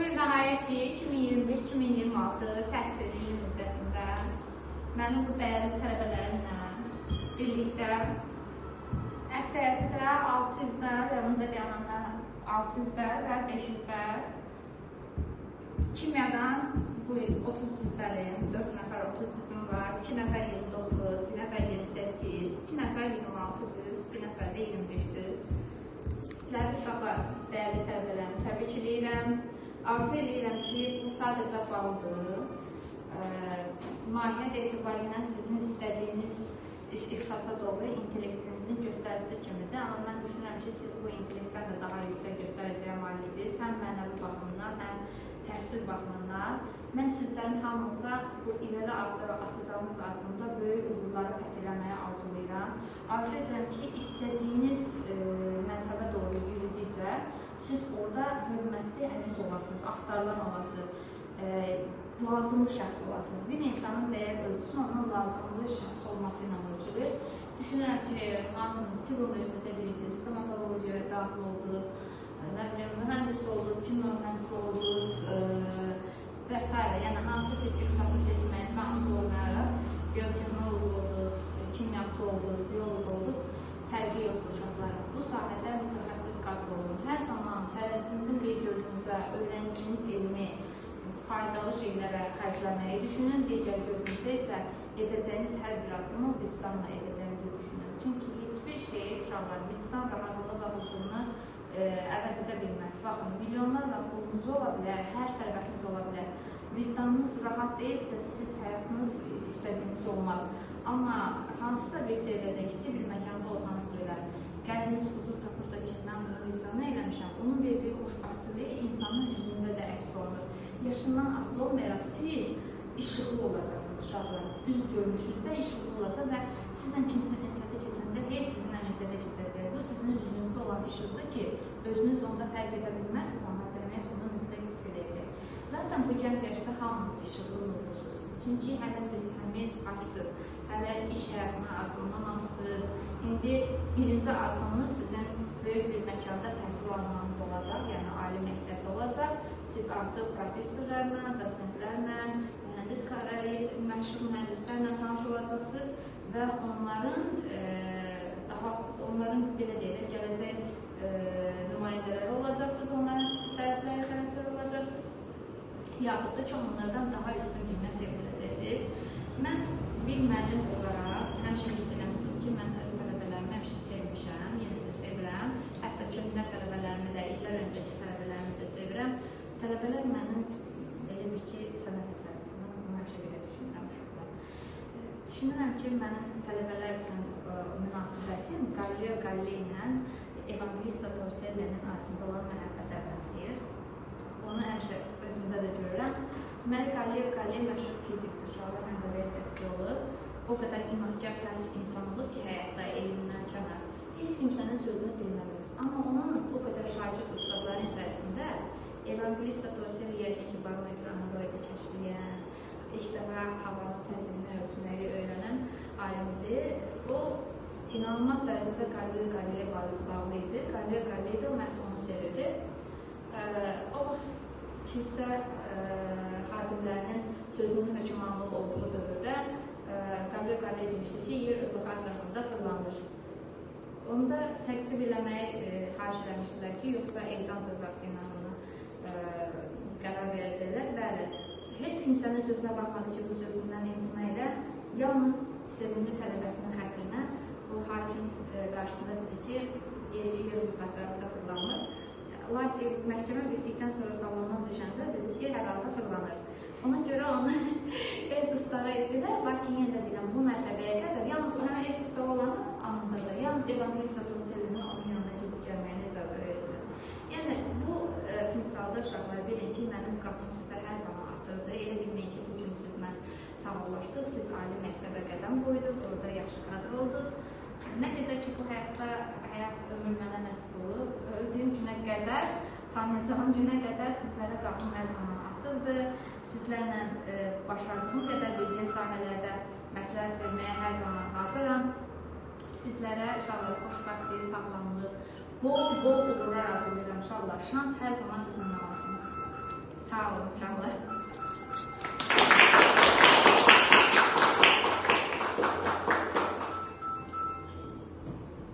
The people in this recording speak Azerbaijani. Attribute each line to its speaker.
Speaker 1: Bu il nəhayət ki, 2025-2026 təhsil ili müddətində mənim bu dəyərli tələbələrimlə birlikdə əksəriyyətdə 600-lər, yanımda dayananlar 600-lər və 500-lər kimyadan bu il 30 düzlərim, 4 nəfər 30 düzüm var, 2 nəfər 29, 1 nəfər 28, 2 nəfər 26 düz, 1 nəfər də 25 düz. Sizləri uşaqlar, dəyərli tələbələrim, təbrik edirəm. Arzu edirəm ki, bu sadəcə baldır. Mahiyyət etibarıyla sizin istədiyiniz ixtisasa doğru intellektinizin göstəricisi kimidir. Amma mən düşünürəm ki, siz bu intellektdən də daha yüksək göstəriciyə maliksiniz. Həm mənəvi baxımdan, həm təhsil baxımından. Mən sizlərin hamınıza bu irəli atacağınız addımda böyük uğurları fəth eləməyə arzulayıram. Arzu edirəm ki, istədiyiniz mənsəbə doğru yürüdükcə siz orada hörmətli, əziz olasınız, axtarılan olasınız, lazımlı şəxs olasınız. Bir insanın dəyər ölçüsü onun lazımlı şəxs olması ilə ölçülür. Düşünürəm ki, hansınız tibb universitetə girdiniz, stomatologiyaya daxil oldunuz, mühəndis oldunuz, kimya mühəndisi oldunuz və s. Yəni, hansı tibb ixtisası seçməyinizdən asılı olmayaraq, biotexnoloq oldunuz, kimyaçı oldunuz, bioloq oldunuz, fərqi yoxdur uşaqlarım. Bu sahədə mütəxəssis qadr olun. Hər zaman tələsinizin bir gözünüzə öyrəndiyiniz elmi faydalı şeylərə xərcləməyi düşünün. Digər gözünüzdə isə edəcəyiniz hər bir addımı vicdanla edəcəyinizi düşünün. Çünki heç bir şey uşaqlar vicdan rahatlığı və huzurunu əvəz edə bilməz. Baxın, milyonlarla pulunuz ola bilər, hər sərvətiniz ola bilər. Vicdanınız rahat deyilsə, siz həyatınız istədiyiniz olmaz. Amma hansısa bir çevrədə, kiçik bir məkanda olsanız belə, qəlbiniz huzur tapırsa ki, mən bunu vicdanla eləmişəm, onun verdiyi xoşbəxtçiliyi insanın üzündə də əks olunur. Yaşından asılı olmayaraq siz işıqlı olacaqsınız uşaqlar. Üz görünüşünüzdə işıqlı olacaq və sizlə kimsə ünsiyyətə keçəndə heç sizinlə ünsiyyətə keçəcək. Bu sizin üzünüzdə olan işıqdır ki, özünüz onda fərq edə bilmərsiniz, amma cəmiyyət onu mütləq hiss edəcək. Zaten bu gənc yaşda hamınız işıqlı olursunuz. Çünki hələ siz təmiz, paksız, hələ iş həyatına addımlamamışsınız. İndi birinci addımınız sizin böyük bir məkanda təhsil almanız olacaq, yəni ali məktəbdə olacaq. Siz artıq professorlarla, dosentlərlə, məşhur mühəndislərlə tanış olacaqsınız və onların belə deyək, gələcək nümayəndələri olacaqsınız, onların səhvləri tərəfləri olacaqsınız. Yaxud da ki, onlardan daha üstün qiymət çevriləcəksiniz. Mən bir müəllim olaraq həmişə hiss eləmişsiniz ki, mən öz tələbələrimi həmişə sevmişəm, yenə də sevirəm. Hətta köhnə tələbələrimi də, illər öncəki tələbələrimi də sevirəm. Tələbələr mənim elə bir ki, sənət əsəridir. Mən bunu həmişə belə düşünürəm uşaqlar. Düşünürəm ki, mənim tələbələr üçün münasibətim Galileo Galilei ilə Evangelista Torricelli'nin arasında olan məhəbbətə bənzəyir. Onu həmişə özümdə də görürəm. Deməli, Galileo Galilei məşhur fizikdir, uşaqlar həm də riyaziyyatçı olub. O qədər inadkar tərs insan olub ki, həyatda elmindən kənar. Heç kimsənin sözünü dinləməz. Amma onun o qədər şagird ustadların içərisində Evangelista Torricelli yəqin ki, barometr aneroidi kəşfləyən, ilk dəfə havanın tənzimini ölçməyi öyrənən alimdir. O, inanılmaz dərəcədə Galileo Galilei bağlı idi. Galileo Galilei də o məhz onu sevirdi. O vaxt kilsə xadimlərinin sözünün hökmranlığı olduğu dövrdə Galileo Galilei demişdi ki, yer öz ətrafında fırlanır. Onu da təqsib eləməyi xahiş eləmişdilər ki, yoxsa edam cəzası ilə onu qərar verəcəklər. Bəli, heç kimsənin sözünə baxmadı ki, bu sözündən imtina ilə, yalnız sevimli tələbəsinin xətrinə o hakim qarşısında dedi ki, yer öz ətrafında fırlanır. Lakin məhkəmə bitdikdən sonra salondan düşəndə dedi ki, hər halda fırlanır. Ona görə onu ev dustara etdilər, lakin yenə də deyirəm, bu mərtəbəyə qədər yalnız o həmən ev dustara olanı anındadır. Yalnız Evangelista Torricelli'nin onun yanına gedib gəlməyinə icazə verilir. Yəni, bu timsalda uşaqlar bilin ki, mənim qapım sizə hər zaman açıldı. Elə bilməyin ki, bugün sizlə sağollaşdıq, siz ali məktəbə qədəm qoydunuz, orada yaxşı kadr oldunuz. Nə qədər ki, bu həyat ömür mənə nəsib olub, öldüyüm günə qədər, tanıyacağım günə qədər sizlərə qapım hər zaman açıldı. Sizlərlə başardığım qədər bildiyim sahələrdə məsləhət verməyə hər zaman hazıram. Sizlərə uşaqlar xoşbəxtlik, sağlamlıq, bol uğurlar arzulayıram uşaqlar. Şans hər zaman sizinlə olsun. Sağ olun uşaqlar.